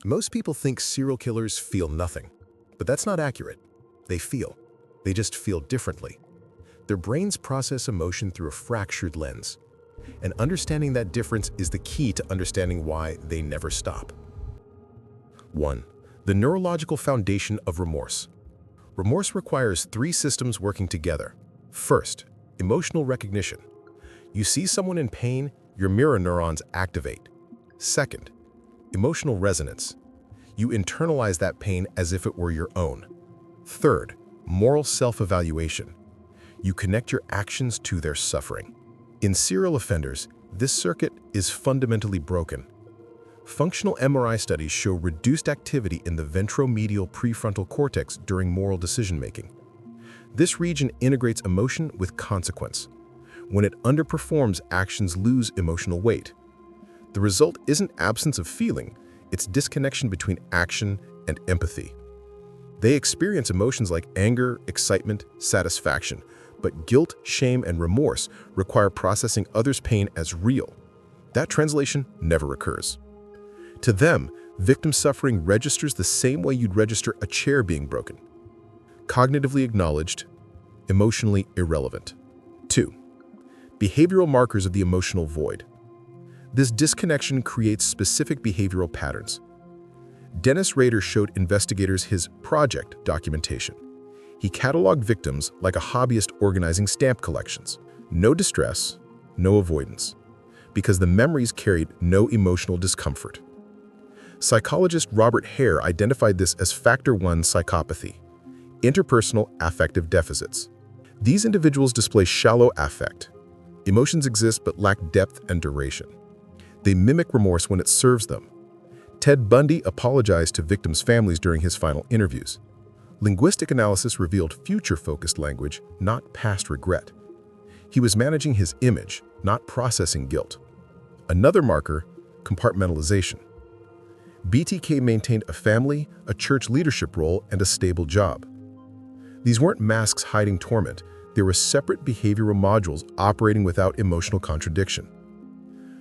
Most people think serial killers feel nothing, but that's not accurate. They feel. They just feel differently. Their brains process emotion through a fractured lens, and understanding that difference is the key to understanding why they never stop. 1. The neurological foundation of remorse. Remorse requires three systems working together. First, emotional recognition. You see someone in pain, your mirror neurons activate. Second, emotional resonance. You internalize that pain as if it were your own. Third, moral self-evaluation. You connect your actions to their suffering. In serial offenders, this circuit is fundamentally broken. Functional MRI studies show reduced activity in the ventromedial prefrontal cortex during moral decision-making. This region integrates emotion with consequence. When it underperforms, actions lose emotional weight. The result isn't absence of feeling, it's disconnection between action and empathy. They experience emotions like anger, excitement, satisfaction, but guilt, shame, and remorse require processing others' pain as real. That translation never occurs. To them, victim suffering registers the same way you'd register a chair being broken. Cognitively acknowledged, emotionally irrelevant. 2. Behavioral markers of the emotional void. This disconnection creates specific behavioral patterns. Dennis Rader showed investigators his project documentation. He cataloged victims like a hobbyist organizing stamp collections. No distress, no avoidance, because the memories carried no emotional discomfort. Psychologist Robert Hare identified this as Factor 1 psychopathy, interpersonal affective deficits. These individuals display shallow affect. Emotions exist but lack depth and duration. They mimic remorse when it serves them. Ted Bundy apologized to victims' families during his final interviews. Linguistic analysis revealed future-focused language, not past regret. He was managing his image, not processing guilt. Another marker, compartmentalization. BTK maintained a family, a church leadership role, and a stable job. These weren't masks hiding torment. They were separate behavioral modules operating without emotional contradiction.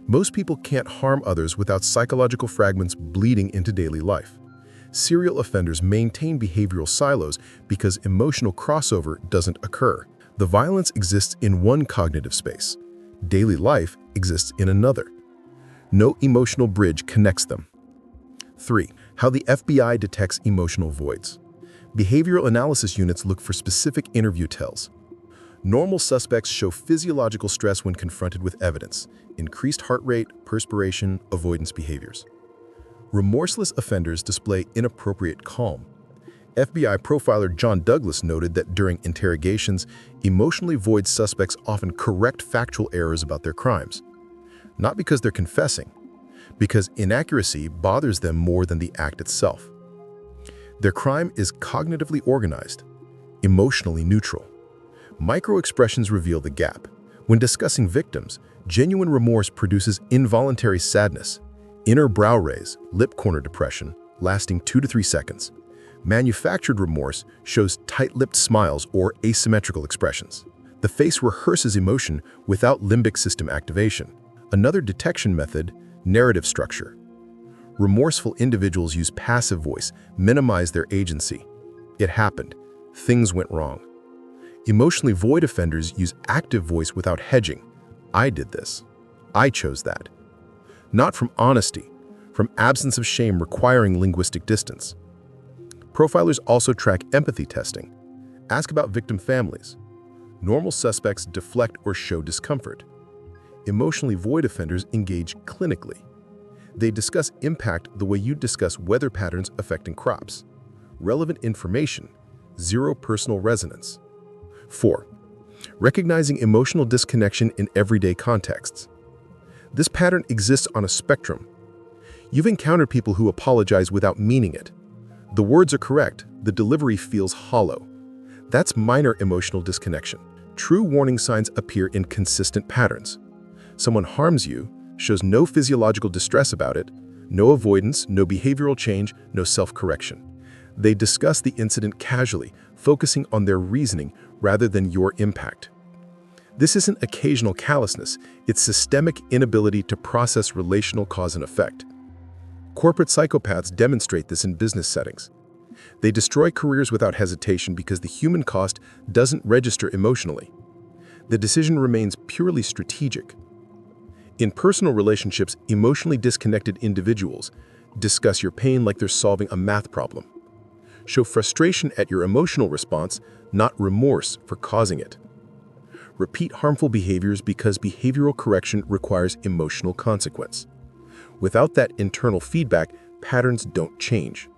Most people can't harm others without psychological fragments bleeding into daily life. Serial offenders maintain behavioral silos because emotional crossover doesn't occur. The violence exists in one cognitive space. Daily life exists in another. No emotional bridge connects them. 3. How the FBI detects emotional voids. Behavioral analysis units look for specific interview tells. Normal suspects show physiological stress when confronted with evidence, increased heart rate, perspiration, avoidance behaviors. Remorseless offenders display inappropriate calm. FBI profiler John Douglas noted that during interrogations, emotionally void suspects often correct factual errors about their crimes. Not because they're confessing, because inaccuracy bothers them more than the act itself. Their crime is cognitively organized, emotionally neutral. Micro-expressions reveal the gap. When discussing victims, genuine remorse produces involuntary sadness, inner brow raise, lip corner depression, lasting 2 to 3 seconds. Manufactured remorse shows tight-lipped smiles or asymmetrical expressions. The face rehearses emotion without limbic system activation. Another detection method, narrative structure. Remorseful individuals use passive voice, minimize their agency. It happened. Things went wrong. Emotionally void offenders use active voice without hedging. I did this. I chose that. Not from honesty, from absence of shame requiring linguistic distance. Profilers also track empathy testing. Ask about victim families. Normal suspects deflect or show discomfort. Emotionally void offenders engage clinically. They discuss impact the way you discuss weather patterns affecting crops. Relevant information, zero personal resonance. 4. Recognizing emotional disconnection in everyday contexts. This pattern exists on a spectrum. You've encountered people who apologize without meaning it. The words are correct, the delivery feels hollow. That's minor emotional disconnection. True warning signs appear in consistent patterns. Someone harms you, shows no physiological distress about it, no avoidance, no behavioral change, no self-correction. They discuss the incident casually, focusing on their reasoning rather than your impact. This isn't occasional callousness, it's systemic inability to process relational cause and effect. Corporate psychopaths demonstrate this in business settings. They destroy careers without hesitation because the human cost doesn't register emotionally. The decision remains purely strategic. In personal relationships, emotionally disconnected individuals discuss your pain like they're solving a math problem. Show frustration at your emotional response, not remorse for causing it. Repeat harmful behaviors because behavioral correction requires emotional consequence. Without that internal feedback, patterns don't change.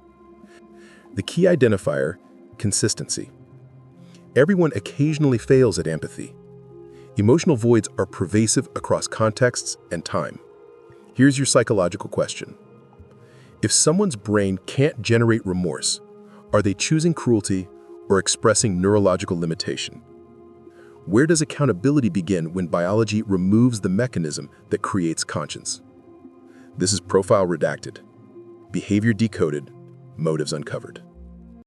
The key identifier: consistency. Everyone occasionally fails at empathy. Emotional voids are pervasive across contexts and time. Here's your psychological question. If someone's brain can't generate remorse, are they choosing cruelty or expressing neurological limitation? Where does accountability begin when biology removes the mechanism that creates conscience? This is Profile Redacted. Behavior decoded, motives uncovered.